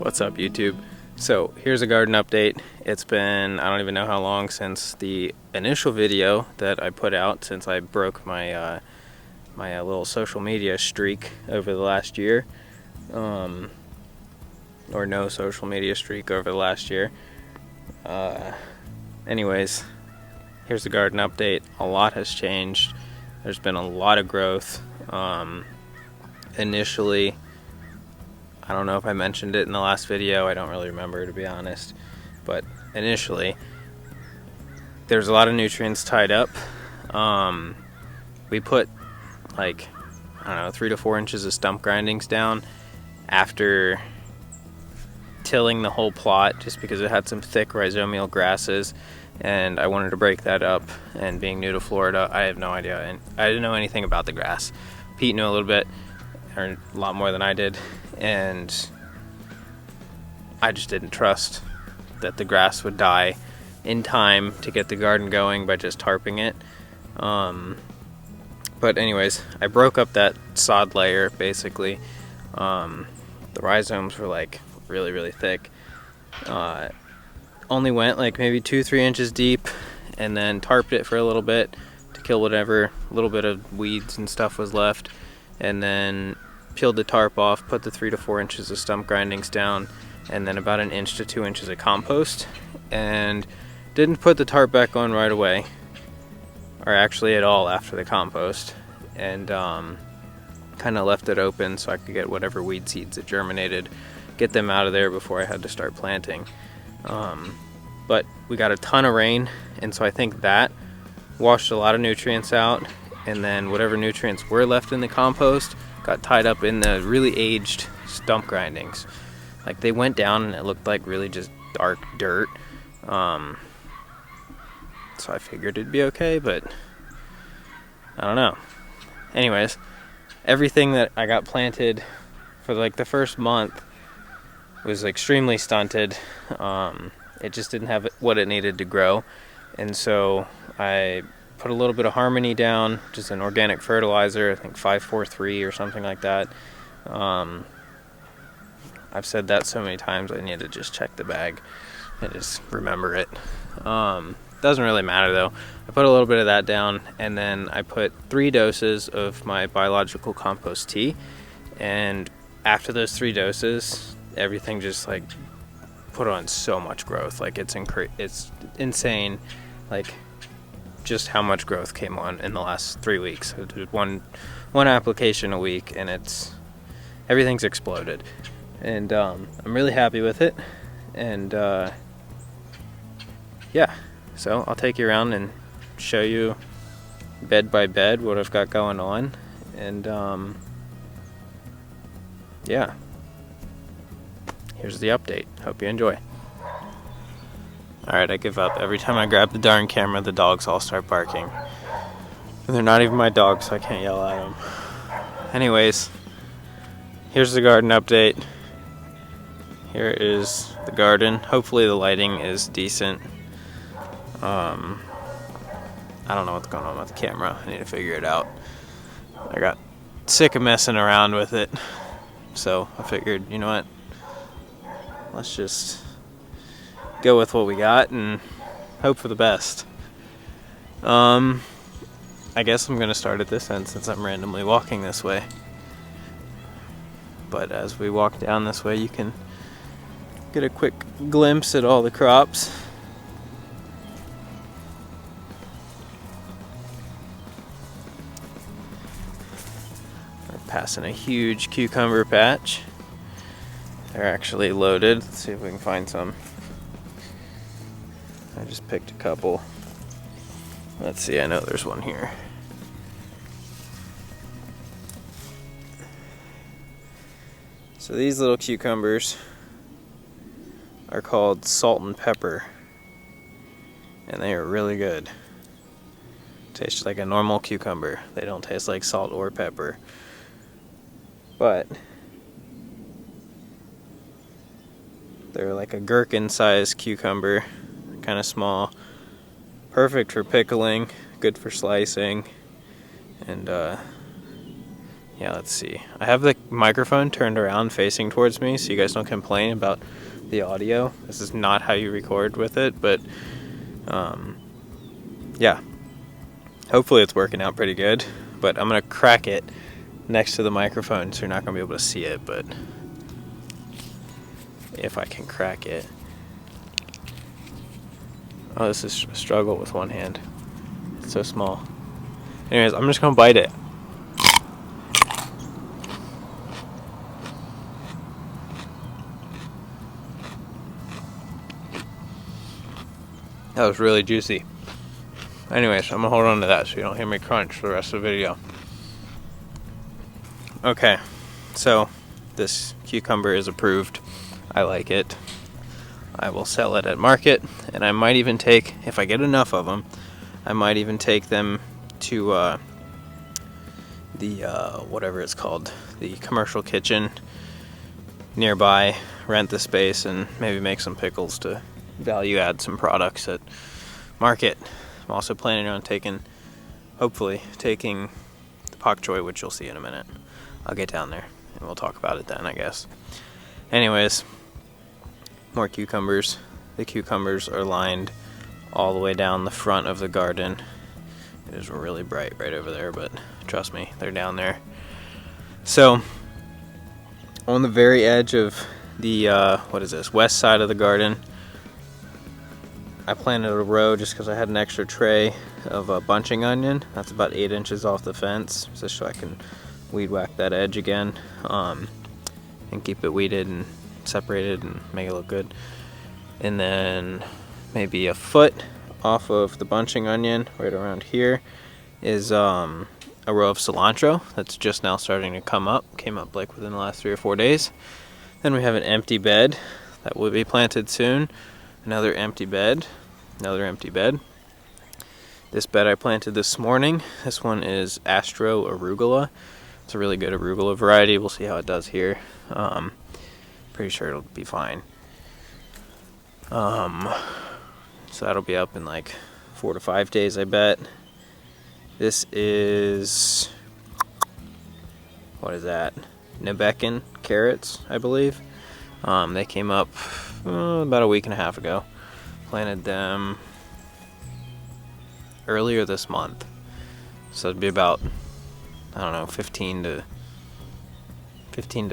What's up, YouTube? So here's a garden update. It's been, I don't even know how long since the initial video that I put out, since I broke my my little social media streak over the last year, or no social media streak over the last year. Anyways, here's the garden update. A lot has changed. There's been a lot of growth. Initially, I don't know if I mentioned it in the last video, I don't really remember, to be honest, but initially there's a lot of nutrients tied up. We put like, I don't know, 3 to 4 inches of stump grindings down after tilling the whole plot, just because it had some thick rhizomial grasses and I wanted to break that up. And being new to Florida, I have no idea, and I didn't know anything about the grass. Pete knew a little bit, or a lot more than I did, and I just didn't trust that the grass would die in time to get the garden going by just tarping it. But anyways, I broke up that sod layer basically. The rhizomes were like really thick. Only went like maybe 2-3 inches deep, and then tarped it for a little bit to kill whatever little bit of weeds and stuff was left, and then peeled the tarp off, put the 3 to 4 inches of stump grindings down, and then about 1 inch to 2 inches of compost, and didn't put the tarp back on right away, or actually at all after the compost, and kind of left it open so I could get whatever weed seeds that germinated, get them out of there before I had to start planting. But we got a ton of rain, and so I think that washed a lot of nutrients out, and then whatever nutrients were left in the compost got tied up in the really aged stump grindings. Like, they went down and it looked like really just dark dirt. So I figured it'd be okay, but I don't know. Anyways, everything that I got planted for like the first month was extremely stunted. It just didn't have what it needed to grow, and so I put a little bit of Harmony down, just an organic fertilizer, I think 543 or something like that. I've said that so many times I need to just check the bag and just remember it. Doesn't really matter though. I put a little bit of that down, and then I put 3 doses of my biological compost tea, and after those 3 doses, everything just like put on so much growth. Like, it's insane, like just how much growth came on in the last 3 weeks. I did one application a week, and everything's exploded, and I'm really happy with it. And yeah, so I'll take you around and show you bed by bed what I've got going on, and yeah, here's the update. Hope you enjoy. Alright, I give up. Every time I grab the darn camera, the dogs all start barking. And they're not even my dogs, so I can't yell at them. Anyways, here's the garden update. Here is the garden. Hopefully the lighting is decent. I don't know what's going on with the camera. I need to figure it out. I got sick of messing around with it, so I figured, you know what? Let's just go with what we got and hope for the best. I guess I'm gonna start at this end since I'm randomly walking this way. But as we walk down this way, you can get a quick glimpse at all the crops. We're passing a huge cucumber patch. They're actually loaded. Let's see if we can find some. I just picked a couple. Let's see, I know there's one here. So these little cucumbers are called salt and pepper, and they are really good. Taste like a normal cucumber. They don't taste like salt or pepper. But they're like a gherkin-sized cucumber, kind of small, perfect for pickling, good for slicing, and Yeah, let's see. I have the microphone turned around facing towards me so you guys don't complain about the audio. This is not how you record with it, but yeah. Hopefully it's working out pretty good, but I'm gonna crack it next to the microphone so you're not gonna be able to see it, but if I can crack it. Oh, this is a struggle with one hand. It's so small. Anyways, I'm just gonna bite it. That was really juicy. Anyways, I'm gonna hold on to that so you don't hear me crunch for the rest of the video. Okay, so this cucumber is approved. I like it. I will sell it at market, and I might even take, if I get enough of them, I might even take them to the whatever it's called, the commercial kitchen nearby, rent the space, and maybe make some pickles to value add some products at market. I'm also planning on hopefully taking the pak choi, which you'll see in a minute. I'll get down there and we'll talk about it then, I guess. Anyways, more cucumbers. The cucumbers are lined all the way down the front of the garden. It is really bright right over there, but trust me, they're down there. So, on the very edge of the, west side of the garden, I planted a row just because I had an extra tray of bunching onion. That's about 8 inches off the fence, just so I can weed whack that edge again, and keep it weeded and separated and make it look good. And then maybe a foot off of the bunching onion, right around here, is a row of cilantro that's just now starting to come up. Came up like within the last 3 or 4 days. Then we have an empty bed that will be planted soon. Another empty bed. This bed I planted this morning. This one is Astro Arugula. It's a really good arugula variety. We'll see how it does here. Pretty sure it'll be fine. So that'll be up in like 4 to 5 days, I bet. This is, what is that? Nebekan carrots, I believe. They came up about a week and a half ago. Planted them earlier this month. So it'd be about, I don't know, 15 to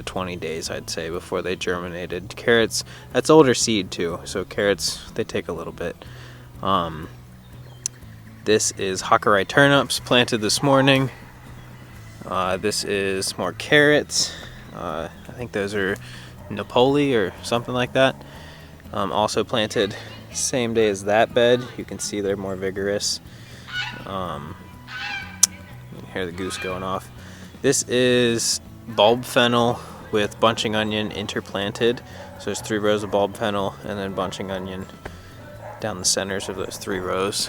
20 days, I'd say, before they germinated. Carrots, that's older seed too, so carrots, they take a little bit. This is Hakurai turnips, planted this morning. This is more carrots. I think those are Napoli or something like that. Also planted same day as that bed. You can see they're more vigorous. You can hear the goose going off. This is bulb fennel with bunching onion interplanted. So there's 3 rows of bulb fennel and then bunching onion down the centers of those 3 rows.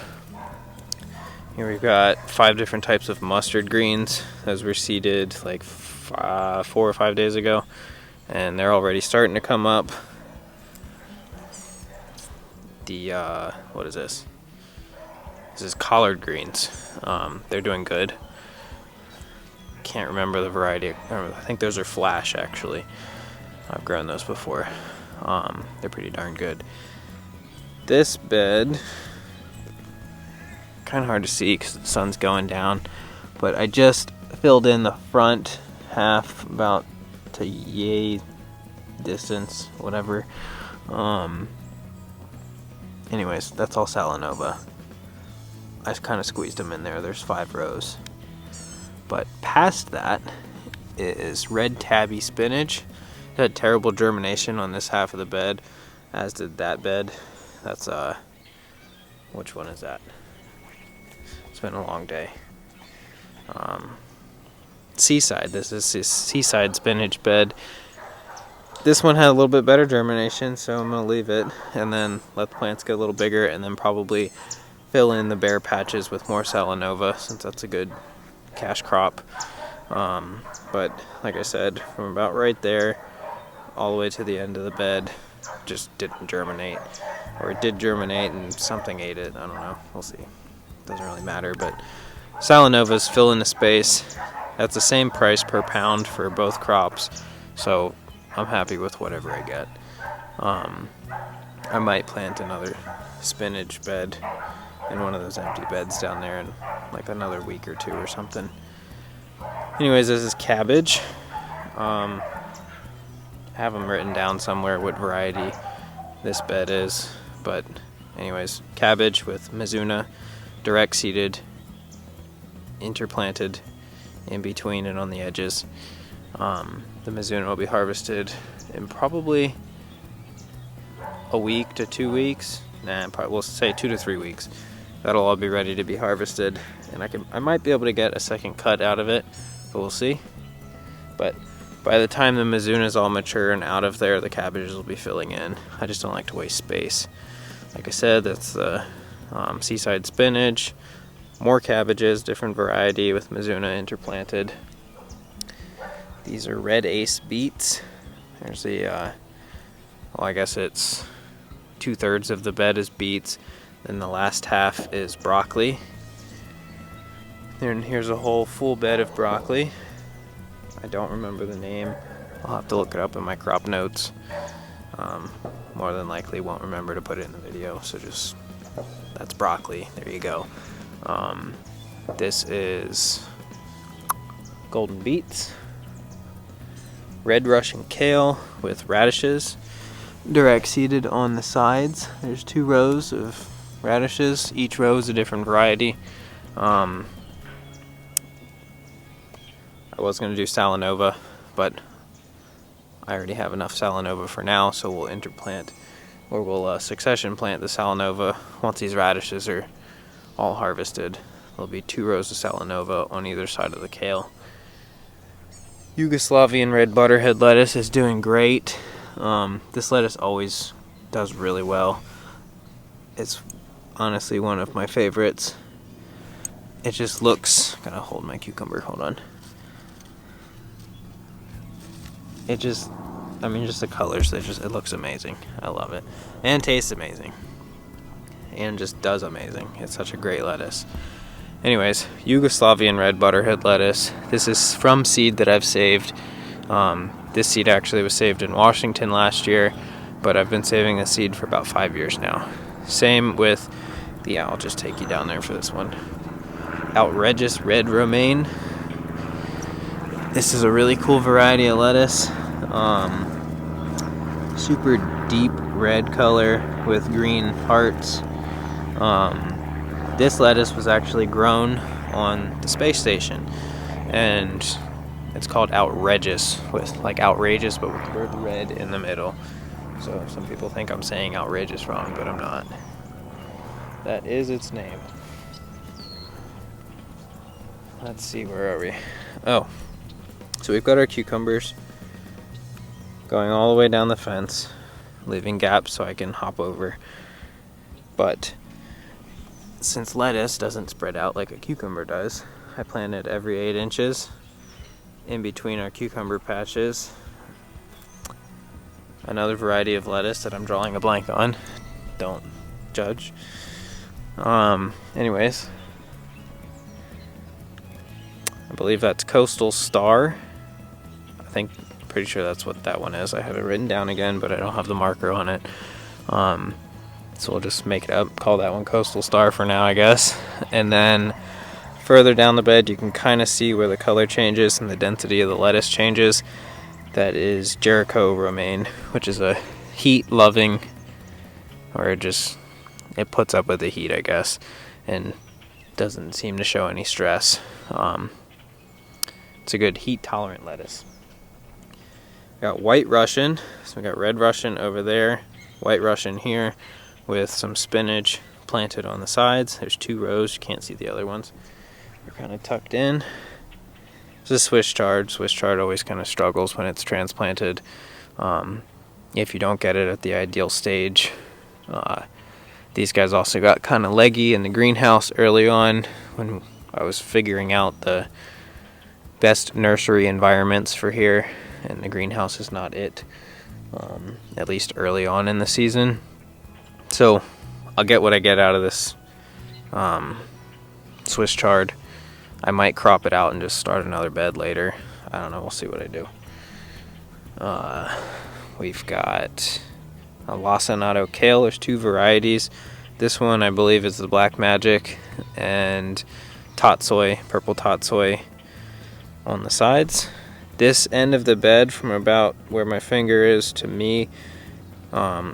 Here we've got 5 different types of mustard greens. Those were seeded like 4 or 5 days ago, and they're already starting to come up. The what is this? This is collard greens. They're doing good. Can't remember the variety. I think those are flash, actually. I've grown those before. They're pretty darn good. This bed, kind of hard to see because the sun's going down, but I just filled in the front half about to yay distance, whatever. Anyways, that's all Salanova. I kind of squeezed them in there. There's 5 rows. But past that is red tabby spinach. It had terrible germination on this half of the bed, as did that bed. That's which one is that? It's been a long day. Seaside. This is seaside spinach bed. This one had a little bit better germination, so I'm gonna leave it and then let the plants get a little bigger, and then probably fill in the bare patches with more Salanova, since that's a good cash crop. But like I said, from about right there all the way to the end of the bed, just didn't germinate, or it did germinate and something ate it. I don't know. We'll see. Doesn't really matter. But Salanova's fill in the space. That's the same price per pound for both crops, so I'm happy with whatever I get. I might plant another spinach bed in one of those empty beds down there in like another week or two or something. Anyways, this is cabbage. I have them written down somewhere what variety this bed is, but anyways, cabbage with Mizuna, direct seeded, interplanted in between and on the edges. The Mizuna will be harvested in probably a week to 2 weeks. We'll say 2 to 3 weeks. That'll all be ready to be harvested, and I might be able to get a second cut out of it, but we'll see. But by the time the Mizuna is all mature and out of there, the cabbages will be filling in. I just don't like to waste space. Like I said, that's the seaside spinach, more cabbages, different variety with Mizuna interplanted. These are red ace beets. There's the, well, I guess it's 2/3 of the bed is beets, then the last half is broccoli. Then here's a whole full bed of broccoli. I don't remember the name. I'll have to look it up in my crop notes. More than likely won't remember to put it in the video, so just, that's broccoli. There you go. This is golden beets. Red Russian kale with radishes, direct seeded on the sides. There's 2 rows of radishes. Each row is a different variety. I was going to do Salanova, but I already have enough Salanova for now, so we'll interplant, or we'll succession plant the Salanova once these radishes are all harvested. There'll be 2 rows of Salanova on either side of the kale. Yugoslavian red butterhead lettuce is doing great. This lettuce always does really well. It's honestly one of my favorites. It just looks, gotta hold my cucumber, hold on. It just, I mean, just the colors, it looks amazing. I love it. And tastes amazing. And just does amazing. It's such a great lettuce. Anyways, Yugoslavian red butterhead lettuce. This is from seed that I've saved. This seed actually was saved in Washington last year, but I've been saving this seed for about 5 years now. Same with the, I'll just take you down there for this one. Outrageous red romaine. This is a really cool variety of lettuce. Super deep red color with green hearts. This lettuce was actually grown on the space station, and it's called outrageous, with like outrageous but with the word red in the middle. So some people think I'm saying outrageous wrong, but I'm not. That is its name. Let's see, where are we? Oh, so we've got our cucumbers going all the way down the fence, leaving gaps so I can hop over. But since lettuce doesn't spread out like a cucumber does, I planted every 8 inches in between our cucumber patches. Another variety of lettuce that I'm drawing a blank on. Don't judge. Anyways, I believe that's Coastal Star. Pretty sure that's what that one is. I have it written down again, but I don't have the marker on it. So we'll just make it up, call that one Coastal Star for now, I guess. And then further down the bed, you can kind of see where the color changes and the density of the lettuce changes. That is Jericho romaine, which is a heat-loving, or it puts up with the heat, I guess, and doesn't seem to show any stress. It's a good heat-tolerant lettuce. Got White Russian, so we got Red Russian over there, White Russian here, with some spinach planted on the sides. There's 2 rows, you can't see the other ones. They're kind of tucked in. This is Swiss chard. Swiss chard always kind of struggles when it's transplanted. If you don't get it at the ideal stage. These guys also got kind of leggy in the greenhouse early on when I was figuring out the best nursery environments for here, and the greenhouse is not it, at least early on in the season. So I'll get what I get out of this Swiss chard. I might crop it out and just start another bed later. I don't know, we'll see what I do. We've got a lacinato kale. There's 2 varieties. This one I believe is the Black Magic, and tatsoi, purple tatsoi on the sides. This end of the bed from about where my finger is to me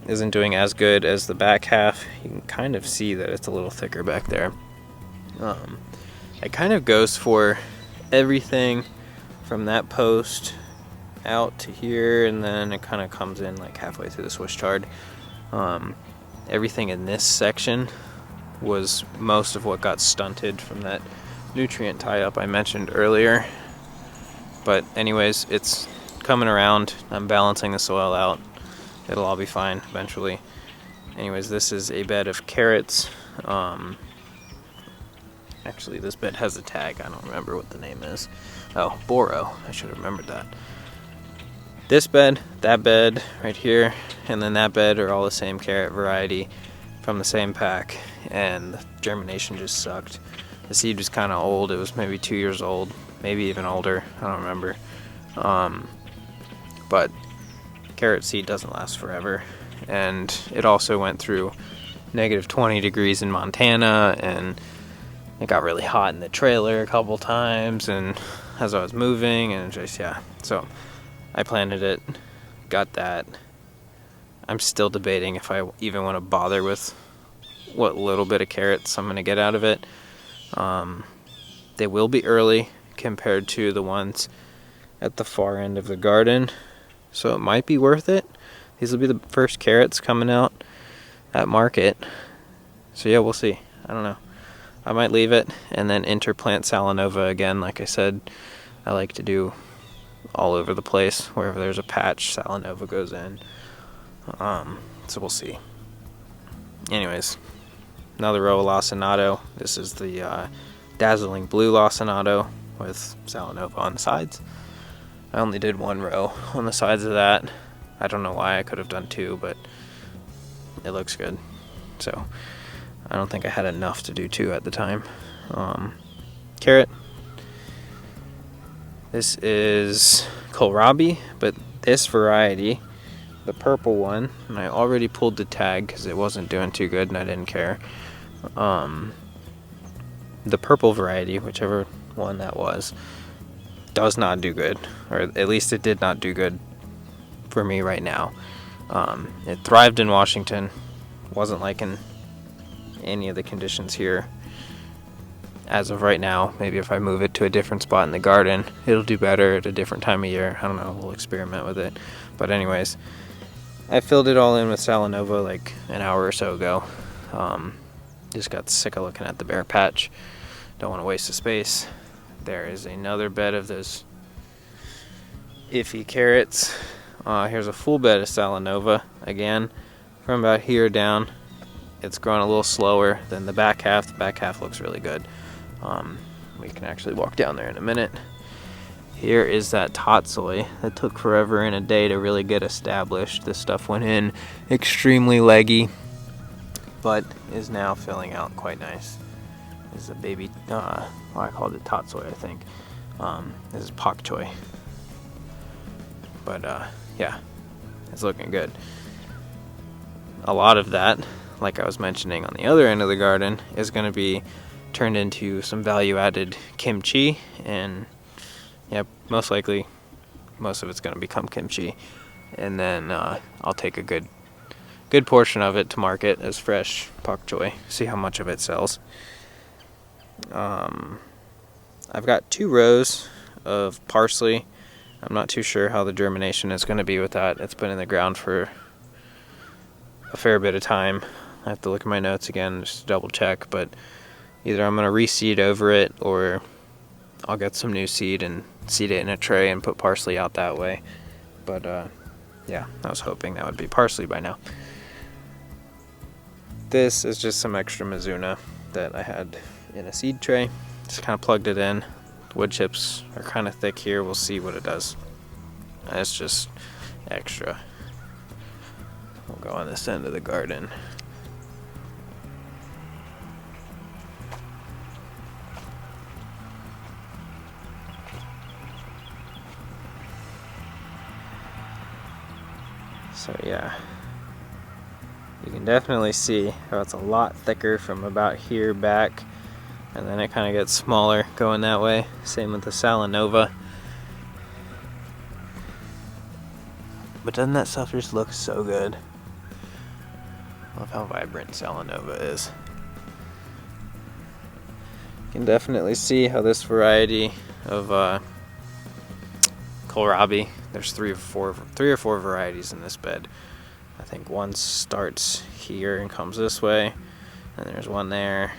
isn't doing as good as the back half. You can kind of see that it's a little thicker back there. It kind of goes for everything from that post out to here, and then it kind of comes in like halfway through the Swiss chard. Everything in this section was most of what got stunted from that nutrient tie-up I mentioned earlier. But anyways, it's coming around. I'm balancing the soil out. It'll all be fine eventually. Anyways, this is a bed of carrots. Actually, this bed has a tag. I don't remember what the name is. Oh, Boro. I should have remembered that. This bed, that bed right here, and then that bed are all the same carrot variety from the same pack, and the germination just sucked. The seed was kind of old. It was maybe 2 years old, maybe even older. I don't remember. But carrot seed doesn't last forever, and it also went through negative 20 degrees in Montana, and it got really hot in the trailer a couple times, and as I was moving, and just, yeah. So I planted it, got that. I'm still debating if I even want to bother with what little bit of carrots I'm going to get out of it. They will be early compared to the ones at the far end of the garden, so it might be worth it. These will be the first carrots coming out at market. So yeah, we'll see. I don't know. I might leave it and then interplant Salanova again. Like I said, I like to do all over the place. Wherever there's a patch, Salanova goes in. So we'll see. Anyways, another row of lacinato. This is the dazzling blue lacinato with Salanova on the sides. I only did 1 row on the sides of that. I don't know why. I could have done 2, but it looks good. So I don't think I had enough to do 2 at the time. Carrot. This is Kohlrabi, but this variety, the purple one, and I already pulled the tag because it wasn't doing too good and I didn't care. The purple variety, whichever one that was, does not do good, or at least it did not do good for me right now. It thrived in Washington, wasn't liking any of the conditions here as of right now. Maybe if I move it to a different spot in the garden, it'll do better at a different time of year. I don't know, we'll experiment with it. But anyways, I filled it all in with Salanova like an hour or so ago. Just got sick of looking at the bare patch. Don't want to waste the space. There is another bed of those iffy carrots. Here's a full bed of Salanova again. From about here down, it's growing a little slower than the back half. The back half looks really good. We can actually walk down there in a minute. Here is that tatsoi that took forever and a day to really get established. This stuff went in extremely leggy, but is now filling out quite nice. This is a baby, I called it tatsoi, I think. This is pak choi. But yeah, it's looking good. A lot of that, like I was mentioning on the other end of the garden, is going to be turned into some value-added kimchi, and yeah, most likely most of it's going to become kimchi, and then I'll take a good portion of it to market as fresh pak choi, see how much of it sells. I've got 2 rows of parsley. I'm not too sure how the germination is going to be with that. It's been in the ground for a fair bit of time. I have to look at my notes again just to double check, but either I'm going to reseed over it, or I'll get some new seed and seed it in a tray and put parsley out that way. But yeah, I was hoping that would be parsley by now. This is just some extra Mizuna that I had in a seed tray. Just kind of plugged it in. The wood chips are kind of thick here. We'll see what it does. It's just extra. We'll go on this end of the garden. So yeah, you can definitely see how it's a lot thicker from about here back, and then it kind of gets smaller going that way. Same with the Salanova. But doesn't that stuff just look so good? Love how vibrant Salanova is. You can definitely see how this variety of Kohlrabi, there's three or four varieties in this bed. I think one starts here and comes this way, and there's one there,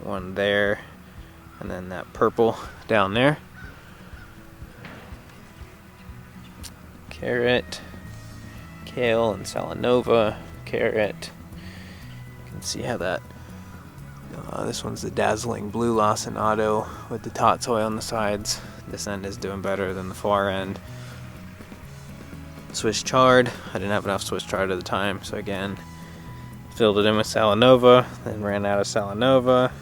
and then that purple down there. Carrot, kale, and Salanova. Carrot. You can see how that. This one's the dazzling blue lacinato with the tatsoi on the sides. This end is doing better than the far end. Swiss chard. I didn't have enough Swiss chard at the time, so again, filled it in with Salanova, then ran out of Salanova,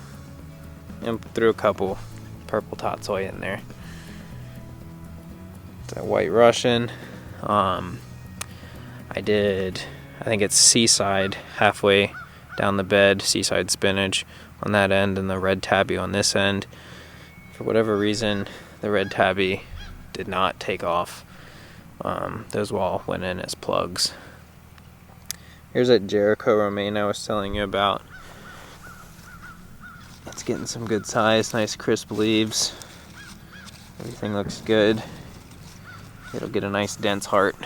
and threw a couple purple tatsoi in there. That white Russian. I think it's Seaside halfway down the bed, Seaside spinach on that end, and the red tabby on this end. For whatever reason, the red tabby did not take off. Those all went in as plugs. Here's that Jericho romaine I was telling you about. It's getting some good size, nice crisp leaves. Everything looks good. It'll get a nice dense heart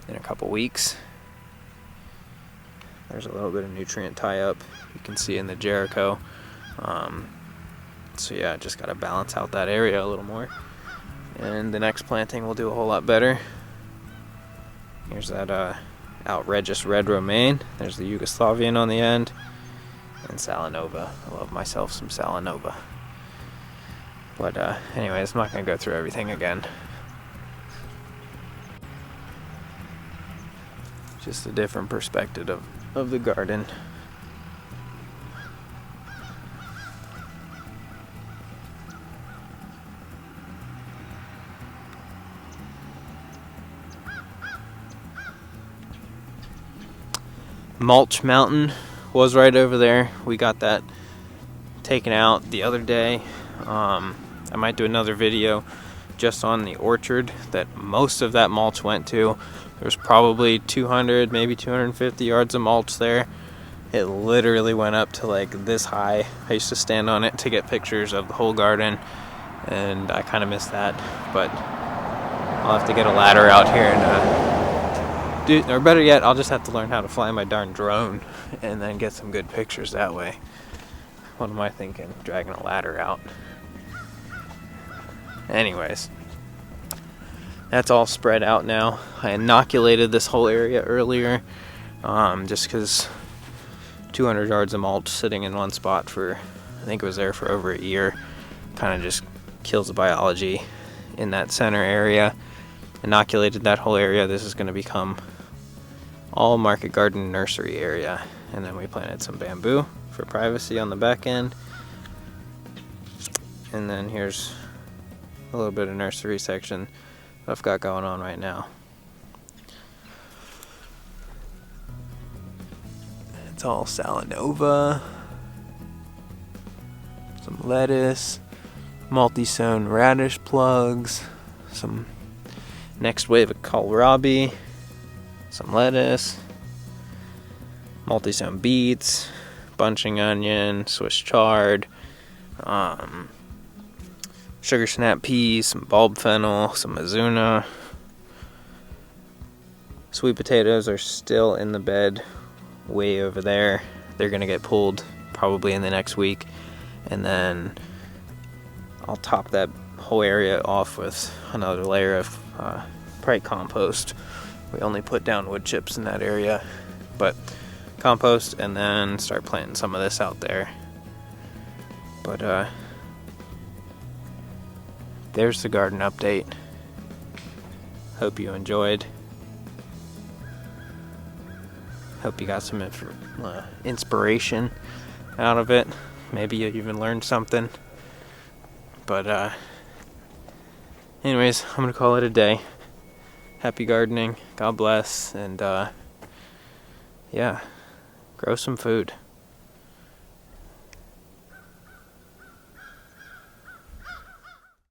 in a couple weeks. There's a little bit of nutrient tie-up you can see in the Jericho. So yeah, just got to balance out that area a little more. And the next planting will do a whole lot better. Here's that outrageous red romaine. There's the Yugoslavian on the end. And Salanova. I love myself some Salanova. But anyways, I'm not going to go through everything again. Just a different perspective of the garden. Mulch Mountain was right over there. We got that taken out the other day. I might do another video just on the orchard that most of that mulch went to. There's probably 200, maybe 250 yards of mulch there. It literally went up to like this high. I used to stand on it to get pictures of the whole garden, and I kind of missed that. But I'll have to get a ladder out here and or better yet, I'll just have to learn how to fly my darn drone and then get some good pictures that way. What am I thinking? Dragging a ladder out. Anyways. That's all spread out now. I inoculated this whole area earlier, just because 200 yards of mulch sitting in one spot for, I think it was there for over a year, kind of just kills the biology in that center area. Inoculated that whole area. This is going to become all market garden nursery area. And then we planted some bamboo for privacy on the back end. And then here's a little bit of nursery section I've got going on right now. It's all Salanova, some lettuce, multi-sown radish plugs, some next wave of Kohlrabi, some lettuce, multi-sown beets, bunching onion, Swiss chard, sugar snap peas, some bulb fennel, some Mizuna. Sweet potatoes are still in the bed way over there. They're gonna get pulled probably in the next week, and then I'll top that whole area off with another layer of probably compost. We only put down wood chips in that area, but compost, and then start planting some of this out there. But there's the garden update. Hope you enjoyed. Hope you got some inspiration out of it. Maybe you even learned something. But anyways, I'm gonna call it a day. happy gardening. God bless. And yeah, grow some food.